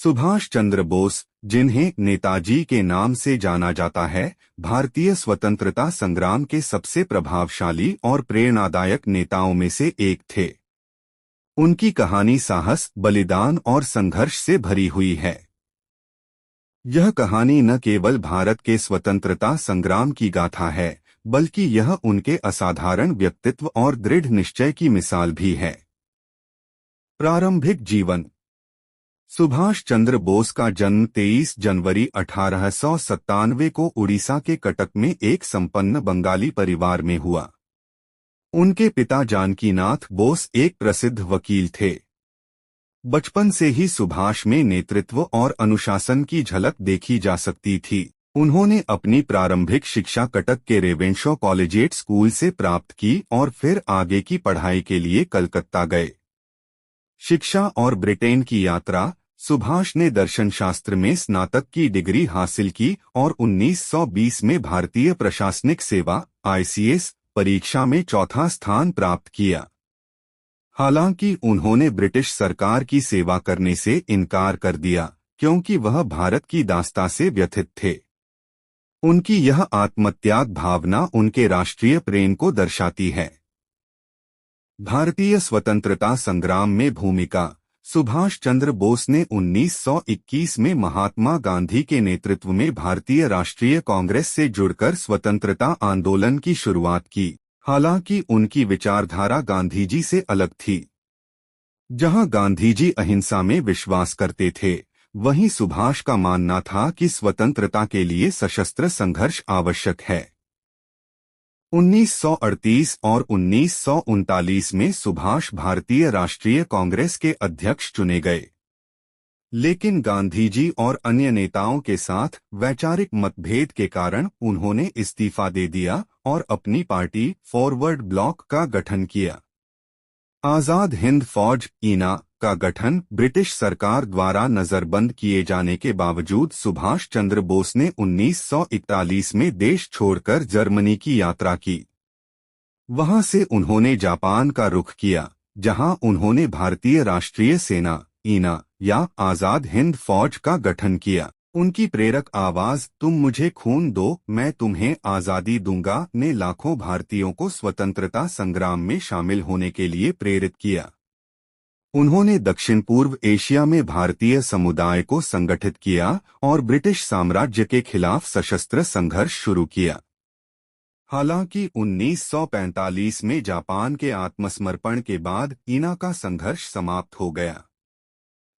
सुभाष चंद्र बोस, जिन्हें नेताजी के नाम से जाना जाता है, भारतीय स्वतंत्रता संग्राम के सबसे प्रभावशाली और प्रेरणादायक नेताओं में से एक थे। उनकी कहानी साहस, बलिदान और संघर्ष से भरी हुई है। यह कहानी न केवल भारत के स्वतंत्रता संग्राम की गाथा है, बल्कि यह उनके असाधारण व्यक्तित्व और दृढ़ निश्चय की मिसाल भी है। प्रारंभिक जीवन। सुभाष चंद्र बोस का जन्म 23 जनवरी 1897 को उड़ीसा के कटक में एक संपन्न बंगाली परिवार में हुआ। उनके पिता जानकीनाथ बोस एक प्रसिद्ध वकील थे। बचपन से ही सुभाष में नेतृत्व और अनुशासन की झलक देखी जा सकती थी। उन्होंने अपनी प्रारंभिक शिक्षा कटक के रेवेंशॉ कॉलेजिएट स्कूल से प्राप्त की और फिर आगे की पढ़ाई के लिए कलकत्ता गए। शिक्षा और ब्रिटेन की यात्रा। सुभाष ने दर्शनशास्त्र में स्नातक की डिग्री हासिल की और 1920 में भारतीय प्रशासनिक सेवा (ICS) परीक्षा में चौथा स्थान प्राप्त किया। हालांकि उन्होंने ब्रिटिश सरकार की सेवा करने से इनकार कर दिया, क्योंकि वह भारत की दास्ता से व्यथित थे। उनकी यह आत्मत्याग भावना उनके राष्ट्रीय प्रेम को दर्शाती है। भारतीय स्वतंत्रता संग्राम में भूमिका। सुभाष चंद्र बोस ने 1921 में महात्मा गांधी के नेतृत्व में भारतीय राष्ट्रीय कांग्रेस से जुड़कर स्वतंत्रता आंदोलन की शुरुआत की। हालांकि उनकी विचारधारा गांधीजी से अलग थी। जहां गांधीजी अहिंसा में विश्वास करते थे, वहीं सुभाष का मानना था कि स्वतंत्रता के लिए सशस्त्र संघर्ष आवश्यक है। 1938 और 1939 में सुभाष भारतीय राष्ट्रीय कांग्रेस के अध्यक्ष चुने गए, लेकिन गांधीजी और अन्य नेताओं के साथ वैचारिक मतभेद के कारण उन्होंने इस्तीफा दे दिया और अपनी पार्टी फॉरवर्ड ब्लॉक का गठन किया। आजाद हिंद फौज (INA) का गठन ब्रिटिश सरकार द्वारा नजरबंद किए जाने के बावजूद सुभाष चंद्र बोस ने 1941 में देश छोड़कर जर्मनी की यात्रा की। वहां से उन्होंने जापान का रुख किया, जहां उन्होंने भारतीय राष्ट्रीय सेना (INA) या आजाद हिंद फौज का गठन किया। उनकी प्रेरक आवाज "तुम मुझे खून दो, मैं तुम्हें आजादी दूंगा" ने लाखों भारतीयों को स्वतंत्रता संग्राम में शामिल होने के लिए प्रेरित किया। उन्होंने दक्षिण पूर्व एशिया में भारतीय समुदाय को संगठित किया और ब्रिटिश साम्राज्य के खिलाफ सशस्त्र संघर्ष शुरू किया। हालांकि 1945 में जापान के आत्मसमर्पण के बाद INA का संघर्ष समाप्त हो गया।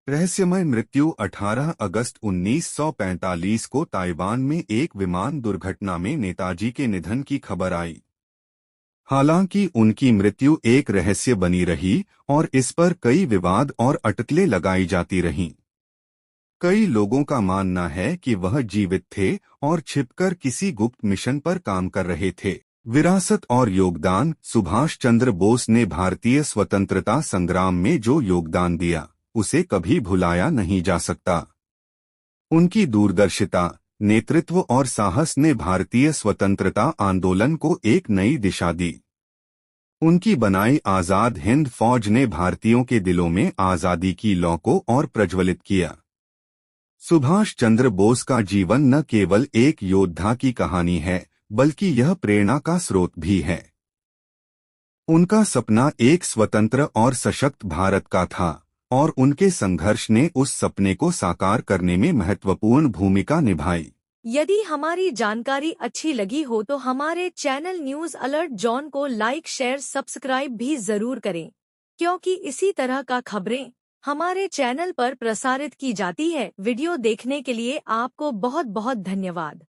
रहस्यमय मृत्यु। 18 अगस्त 1945 को ताइवान में एक विमान दुर्घटना में नेताजी के निधन की खबर आई। हालांकि उनकी मृत्यु एक रहस्य बनी रही और इस पर कई विवाद और अटकलें लगाई जाती रहीं। कई लोगों का मानना है कि वह जीवित थे और छिपकर किसी गुप्त मिशन पर काम कर रहे थे। विरासत और योगदान। सुभाष चंद्र बोस ने भारतीय स्वतंत्रता संग्राम में जो योगदान दिया, उसे कभी भुलाया नहीं जा सकता। उनकी दूरदर्शिता, नेतृत्व और साहस ने भारतीय स्वतंत्रता आंदोलन को एक नई दिशा दी। उनकी बनाई आजाद हिंद फौज ने भारतीयों के दिलों में आजादी की लौ को और प्रज्वलित किया। सुभाष चंद्र बोस का जीवन न केवल एक योद्धा की कहानी है, बल्कि यह प्रेरणा का स्रोत भी है। उनका सपना एक स्वतंत्र और सशक्त भारत का था, और उनके संघर्ष ने उस सपने को साकार करने में महत्वपूर्ण भूमिका निभाई। यदि हमारी जानकारी अच्छी लगी हो तो हमारे चैनल न्यूज अलर्ट जॉन को लाइक, शेयर, सब्सक्राइब भी जरूर करें, क्योंकि इसी तरह का खबरें हमारे चैनल पर प्रसारित की जाती है। वीडियो देखने के लिए आपको बहुत बहुत धन्यवाद।